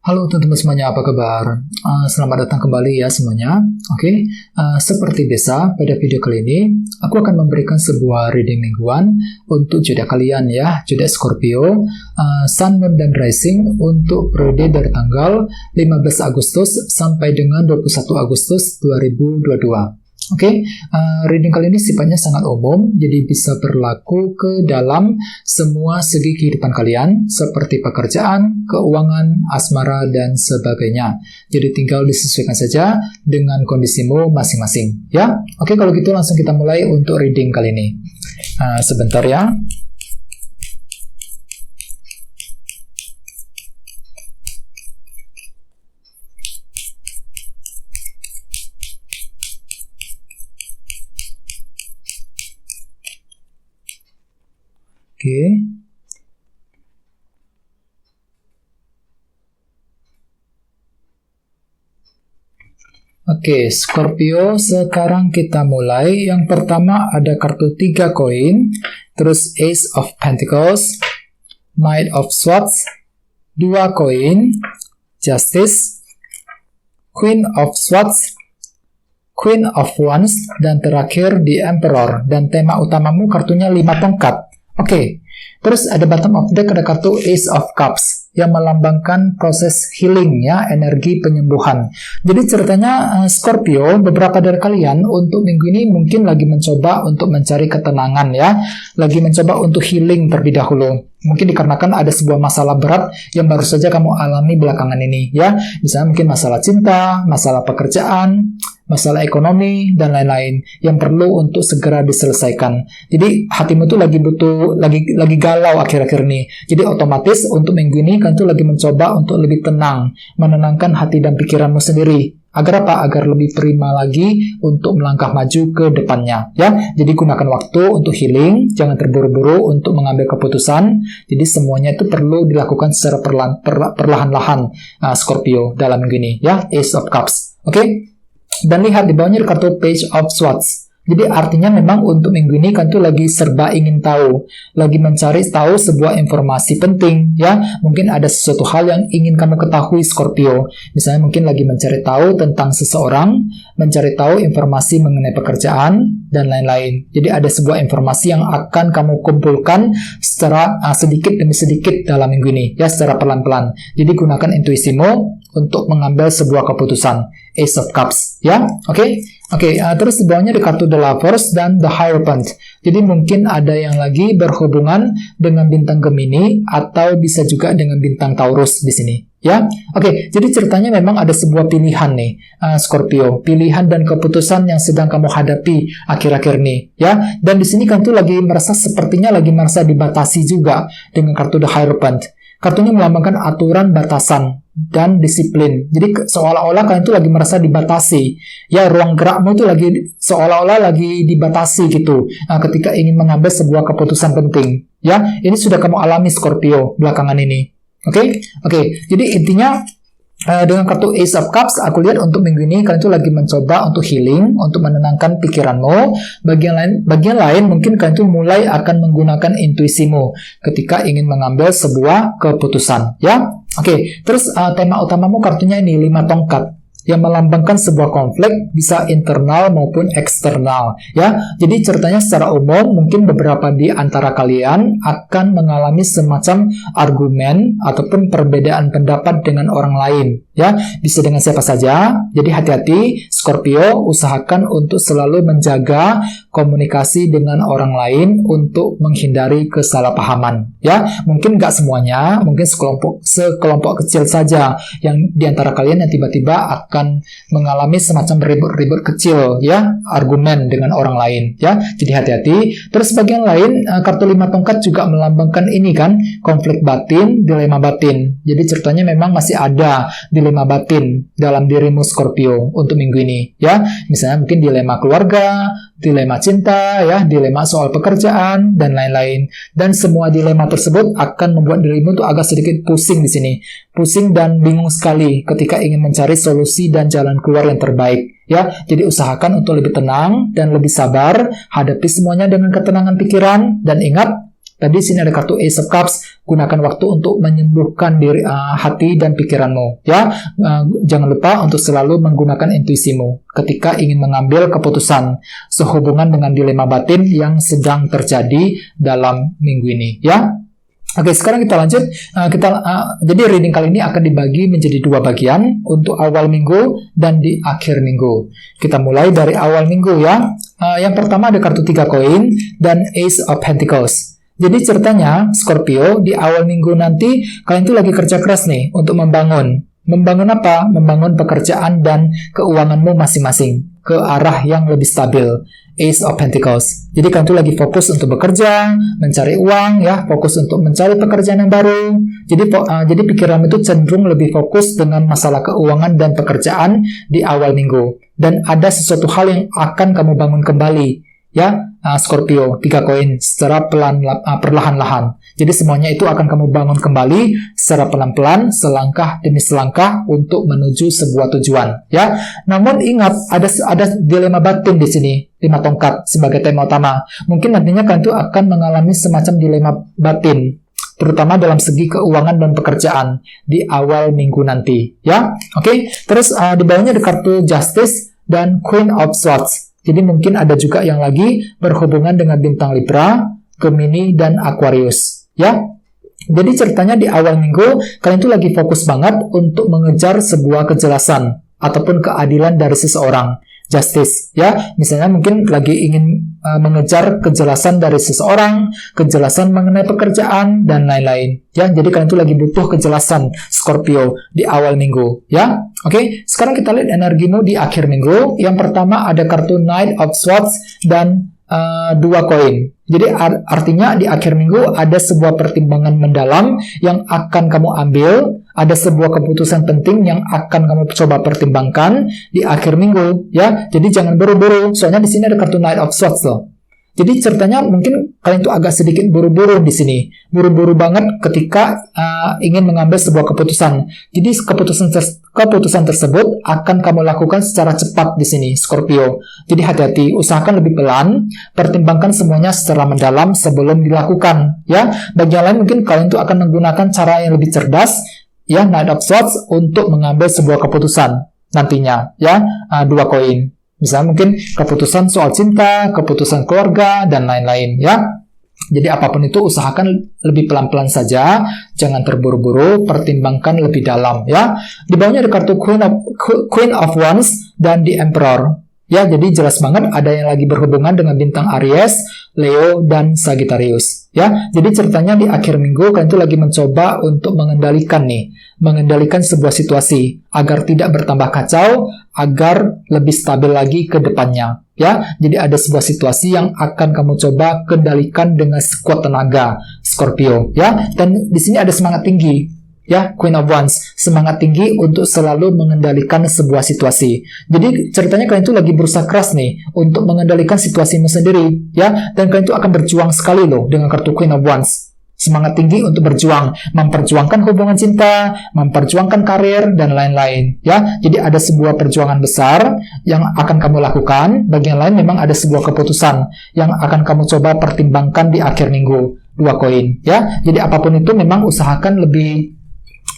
Halo teman-teman semuanya, apa kabar? Selamat datang kembali ya semuanya. Oke, seperti biasa pada video kali ini aku akan memberikan sebuah reading mingguan untuk zodiak kalian ya, zodiak Scorpio, Sun, Moon, dan Rising untuk periode dari tanggal 15 Agustus sampai dengan 21 Agustus 2022. Oke, reading kali ini sifatnya sangat umum, jadi bisa berlaku ke dalam semua segi kehidupan kalian, seperti pekerjaan, keuangan, asmara, dan sebagainya. Jadi tinggal disesuaikan saja dengan kondisimu masing-masing. Ya, oke, kalau gitu langsung kita mulai untuk reading kali ini. Sebentar ya. Oke, Scorpio, sekarang kita mulai. Yang pertama ada kartu 3 koin, terus Ace of Pentacles, Knight of Swords, 2 koin, Justice, Queen of Swords, Queen of Wands, dan terakhir The Emperor. Dan tema utamamu kartunya 5 tongkat. Oke, terus ada bottom of deck ada kartu Ace of Cups yang melambangkan proses healing ya, energi penyembuhan. Jadi ceritanya Scorpio, beberapa dari kalian untuk minggu ini mungkin lagi mencoba untuk mencari ketenangan ya, lagi mencoba untuk healing terlebih dahulu. Mungkin dikarenakan ada sebuah masalah berat yang baru saja kamu alami belakangan ini ya. Misalnya mungkin masalah cinta, masalah pekerjaan, masalah ekonomi, dan lain-lain yang perlu untuk segera diselesaikan. Jadi hatimu tuh lagi butuh, lagi galau akhir-akhir ini. Jadi otomatis untuk minggu ini kan tuh lagi mencoba untuk lebih tenang, menenangkan hati dan pikiranmu sendiri. Agar apa? Agar lebih prima lagi untuk melangkah maju ke depannya ya. Jadi gunakan waktu untuk healing, jangan terburu-buru untuk mengambil keputusan. Jadi semuanya itu perlu dilakukan secara perlahan-lahan Scorpio dalam minggu ini ya. Ace of Cups. Oke? Dan lihat di bawahnya kartu Page of Swords. Jadi artinya memang untuk minggu ini kan tuh lagi serba ingin tahu, lagi mencari tahu sebuah informasi penting ya. Mungkin ada sesuatu hal yang ingin kamu ketahui Scorpio. Misalnya mungkin lagi mencari tahu tentang seseorang, mencari tahu informasi mengenai pekerjaan dan lain-lain. Jadi ada sebuah informasi yang akan kamu kumpulkan secara sedikit demi sedikit dalam minggu ini ya, secara pelan-pelan. Jadi gunakan intuisimu untuk mengambil sebuah keputusan. Ace of Cups ya. Oke, terus di bawahnya ada kartu The Lovers dan The Hierophant. Jadi mungkin ada yang lagi berhubungan dengan bintang Gemini atau bisa juga dengan bintang Taurus di sini ya. Oke, jadi ceritanya memang ada sebuah pilihan nih Scorpio, pilihan dan keputusan yang sedang kamu hadapi akhir-akhir ini ya. Dan di sini kan tuh sepertinya lagi merasa dibatasi juga dengan kartu The Hierophant. Kartunya melambangkan aturan, batasan, dan disiplin. Jadi seolah-olah kalian itu lagi merasa dibatasi. Ya, ruang gerakmu itu lagi seolah-olah lagi dibatasi gitu. Ketika ingin mengambil sebuah keputusan penting. Ya, ini sudah kamu alami Scorpio belakangan ini. Oke. Jadi intinya dengan kartu Ace of Cups, aku lihat untuk minggu ini kalian tuh lagi mencoba untuk healing, untuk menenangkan pikiranmu. Bagian lain mungkin kalian tuh mulai akan menggunakan intuisimu ketika ingin mengambil sebuah keputusan, ya. Oke, terus tema utamamu kartunya ini 5 tongkat yang melambangkan sebuah konflik, bisa internal maupun eksternal ya. Jadi ceritanya secara umum mungkin beberapa di antara kalian akan mengalami semacam argumen ataupun perbedaan pendapat dengan orang lain ya, bisa dengan siapa saja. Jadi hati-hati Scorpio, usahakan untuk selalu menjaga komunikasi dengan orang lain untuk menghindari kesalahpahaman ya. Mungkin nggak semuanya, mungkin sekelompok kecil saja yang di antara kalian yang tiba-tiba akan mengalami semacam ribut-ribut kecil ya, argumen dengan orang lain ya. Jadi hati-hati. Terus bagian lain kartu 5 tongkat juga melambangkan ini kan, konflik batin, dilema batin. Jadi ceritanya memang masih ada dilema batin dalam dirimu Scorpio untuk minggu ini ya. Misalnya mungkin dilema keluarga, dilema cinta ya, dilema soal pekerjaan dan lain-lain. Dan semua dilema tersebut akan membuat dirimu tuh agak sedikit pusing di sini. Pusing dan bingung sekali ketika ingin mencari solusi dan jalan keluar yang terbaik ya. Jadi usahakan untuk lebih tenang dan lebih sabar, hadapi semuanya dengan ketenangan pikiran, dan ingat, Tadi sini ada kartu Ace of Cups, gunakan waktu untuk menyembuhkan diri, hati dan pikiranmu. Ya, jangan lupa untuk selalu menggunakan intuisimu ketika ingin mengambil keputusan sehubungan dengan dilema batin yang sedang terjadi dalam minggu ini. Ya. Oke, sekarang kita lanjut. Jadi reading kali ini akan dibagi menjadi 2 bagian untuk awal minggu dan di akhir minggu. Kita mulai dari awal minggu ya. Yang pertama ada kartu 3 koin dan Ace of Pentacles. Jadi ceritanya Scorpio di awal minggu nanti kalian tuh lagi kerja keras nih untuk membangun. Membangun apa? Membangun pekerjaan dan keuanganmu masing-masing ke arah yang lebih stabil. Ace of Pentacles. Jadi kalian tuh lagi fokus untuk bekerja, mencari uang, ya, fokus untuk mencari pekerjaan yang baru. Jadi pikiran itu cenderung lebih fokus dengan masalah keuangan dan pekerjaan di awal minggu. Dan ada sesuatu hal yang akan kamu bangun kembali, ya, Scorpio, 3 koin secara perlahan-lahan. Jadi semuanya itu akan kamu bangun kembali secara pelan-pelan, selangkah demi selangkah untuk menuju sebuah tujuan, ya. Namun ingat, ada dilema batin di sini, 5 tongkat sebagai tema utama. Mungkin nantinya kalian itu akan mengalami semacam dilema batin, terutama dalam segi keuangan dan pekerjaan di awal minggu nanti, ya. Oke, terus di bawahnya ada kartu Justice dan Queen of Swords. Jadi mungkin ada juga yang lagi berhubungan dengan bintang Libra, Gemini, dan Aquarius, ya. Jadi ceritanya di awal minggu, kalian tuh lagi fokus banget untuk mengejar sebuah kejelasan ataupun keadilan dari seseorang. Justice, ya. Misalnya mungkin lagi ingin mengejar kejelasan dari seseorang, kejelasan mengenai pekerjaan, dan lain-lain. Ya, jadi kalian tuh lagi butuh kejelasan, Scorpio, di awal minggu, ya. Oke, sekarang kita lihat energimu di akhir minggu. Yang pertama ada kartu Knight of Swords dan 2 koin. Jadi artinya di akhir minggu ada sebuah pertimbangan mendalam yang akan kamu ambil, ada sebuah keputusan penting yang akan kamu coba pertimbangkan di akhir minggu, ya. Jadi jangan buru-buru. Soalnya di sini ada kartu Knight of Swords loh. Jadi ceritanya mungkin kalian tuh agak sedikit buru-buru di sini. Buru-buru banget ketika ingin mengambil sebuah keputusan. Jadi keputusan tersebut akan kamu lakukan secara cepat di sini, Scorpio. Jadi hati-hati, usahakan lebih pelan, pertimbangkan semuanya secara mendalam sebelum dilakukan, ya. Bagi yang lain mungkin kalian tuh akan menggunakan cara yang lebih cerdas, ya, Knight of Swords untuk mengambil sebuah keputusan nantinya, ya. 2 koin. Misalnya mungkin keputusan soal cinta, keputusan keluarga, dan lain-lain, ya. Jadi apapun itu usahakan lebih pelan-pelan saja, jangan terburu-buru, pertimbangkan lebih dalam, ya. Di bawahnya ada kartu Queen of Wands dan The Emperor. Ya, jadi jelas banget ada yang lagi berhubungan dengan bintang Aries, Leo, dan Sagittarius. Ya, jadi ceritanya di akhir minggu kalian tuh lagi mencoba untuk mengendalikan sebuah situasi agar tidak bertambah kacau, agar lebih stabil lagi ke depannya. Ya, jadi ada sebuah situasi yang akan kamu coba kendalikan dengan sekuat tenaga, Scorpio. Ya, dan di sini ada semangat tinggi. Ya, Queen of Wands, semangat tinggi untuk selalu mengendalikan sebuah situasi. Jadi ceritanya kalian itu lagi berusaha keras nih untuk mengendalikan situasimu sendiri, ya. Dan kalian itu akan berjuang sekali loh dengan kartu Queen of Wands. Semangat tinggi untuk berjuang, memperjuangkan hubungan cinta, memperjuangkan karir, dan lain-lain, ya. Jadi ada sebuah perjuangan besar yang akan kamu lakukan. Bagi yang lain memang ada sebuah keputusan yang akan kamu coba pertimbangkan di akhir minggu. 2 koin, ya. Jadi apapun itu memang usahakan lebih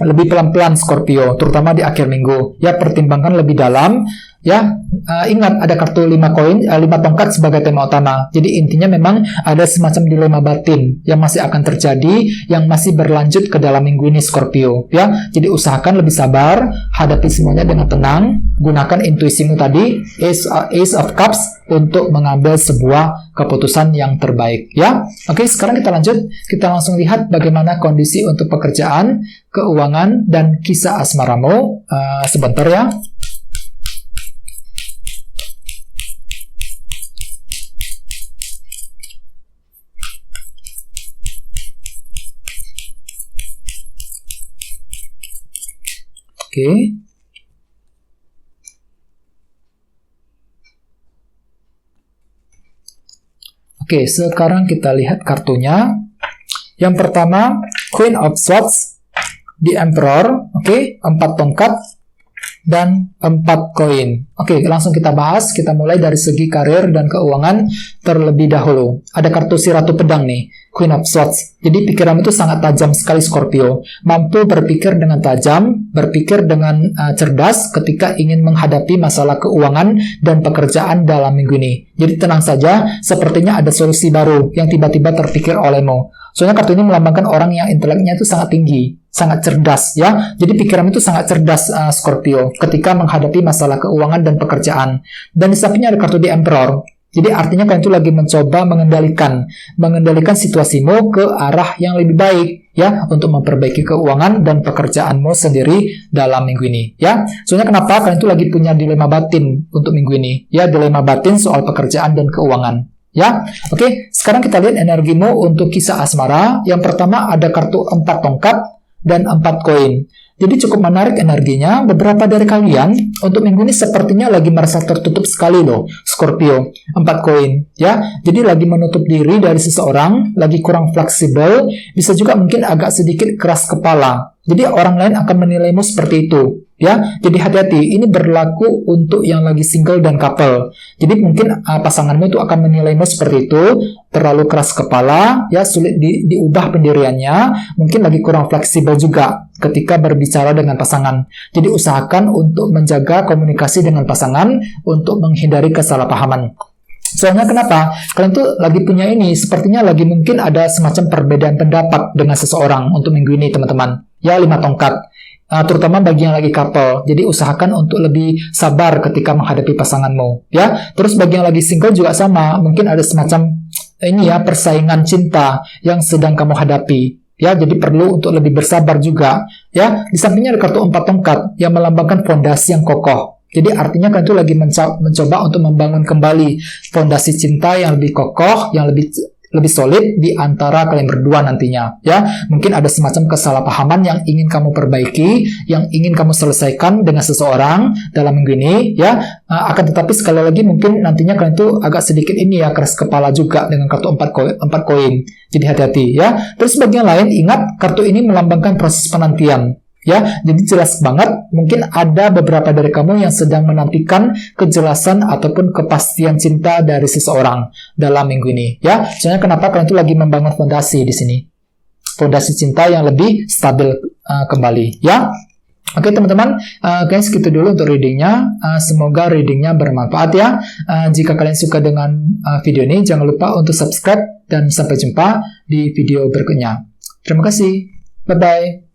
pelan-pelan, Scorpio, terutama di akhir minggu, ya. Pertimbangkan lebih dalam, ya. Ingat ada kartu 5 koin, 5 tongkat sebagai tema utama. Jadi intinya memang ada semacam dilema batin yang masih akan terjadi, yang masih berlanjut ke dalam minggu ini, Scorpio, ya. Jadi usahakan lebih sabar, hadapi semuanya dengan tenang, gunakan intuisimu tadi, Ace of Cups, untuk mengambil sebuah keputusan yang terbaik, ya. Oke, sekarang kita lanjut, kita langsung lihat bagaimana kondisi untuk pekerjaan, keuangan, dan kisah asmaramu. Sebentar ya. Oke. Oke, sekarang kita lihat kartunya. Yang pertama, Queen of Swords, The Emperor, oke, 4 tongkat. dan 4 koin. Oke, langsung kita bahas. Kita mulai dari segi karir dan keuangan terlebih dahulu. Ada kartu si Ratu Pedang nih, Queen of Swords. Jadi pikiran itu sangat tajam sekali Scorpio. Mampu berpikir dengan tajam, berpikir dengan cerdas ketika ingin menghadapi masalah keuangan dan pekerjaan dalam minggu ini. Jadi tenang saja, sepertinya ada solusi baru yang tiba-tiba terpikir olehmu. Soalnya kartu ini melambangkan orang yang inteleknya itu sangat tinggi, sangat cerdas ya. Jadi pikiran itu sangat cerdas Scorpio ketika menghadapi masalah keuangan dan pekerjaan. Dan di sampingnya ada kartu The Emperor. Jadi artinya kalian itu lagi mencoba mengendalikan situasimu ke arah yang lebih baik ya, untuk memperbaiki keuangan dan pekerjaanmu sendiri dalam minggu ini ya. Soalnya kenapa kalian itu lagi punya dilema batin untuk minggu ini ya, dilema batin soal pekerjaan dan keuangan. Ya, oke. Sekarang kita lihat energimu untuk kisah asmara. Yang pertama ada kartu 4 tongkat dan 4 koin. Jadi cukup menarik energinya. Beberapa dari kalian untuk minggu ini sepertinya lagi merasa tertutup sekali loh, Scorpio. 4 koin, ya. Jadi lagi menutup diri dari seseorang, lagi kurang fleksibel, bisa juga mungkin agak sedikit keras kepala. Jadi orang lain akan menilaimu seperti itu, ya. Jadi hati-hati, ini berlaku untuk yang lagi single dan couple. Jadi mungkin pasanganmu itu akan menilaimu seperti itu, terlalu keras kepala, ya, sulit diubah pendiriannya, mungkin lagi kurang fleksibel juga ketika berbicara dengan pasangan. Jadi usahakan untuk menjaga komunikasi dengan pasangan untuk menghindari kesalahpahaman. Soalnya kenapa? Kalian tuh lagi punya ini, sepertinya lagi mungkin ada semacam perbedaan pendapat dengan seseorang untuk minggu ini, teman-teman. Ya, 5 tongkat. Terutama bagi yang lagi couple. Jadi usahakan untuk lebih sabar ketika menghadapi pasanganmu. Ya, terus bagi yang lagi single juga sama. Mungkin ada semacam ini ya, persaingan cinta yang sedang kamu hadapi. Ya, jadi perlu untuk lebih bersabar juga. Ya, di sampingnya ada kartu 4 tongkat yang melambangkan fondasi yang kokoh. Jadi artinya kalian itu lagi mencoba untuk membangun kembali fondasi cinta yang lebih kokoh, yang lebih solid di antara kalian berdua nantinya, ya. Mungkin ada semacam kesalahpahaman yang ingin kamu perbaiki, yang ingin kamu selesaikan dengan seseorang dalam minggu ini, ya. Akan tetapi sekali lagi mungkin nantinya kalian itu agak sedikit ini ya, keras kepala juga dengan kartu 4 koin. Jadi hati-hati ya. Terus bagi yang lain, ingat kartu ini melambangkan proses penantian. Ya, jadi jelas banget mungkin ada beberapa dari kamu yang sedang menantikan kejelasan ataupun kepastian cinta dari seseorang dalam minggu ini. Ya, soalnya kenapa kalian itu lagi membangun fondasi di sini, fondasi cinta yang lebih stabil kembali. Ya, oke teman-teman, guys, segitu dulu untuk readingnya. Semoga readingnya bermanfaat ya. Jika kalian suka dengan video ini, jangan lupa untuk subscribe dan sampai jumpa di video berikutnya. Terima kasih, bye bye.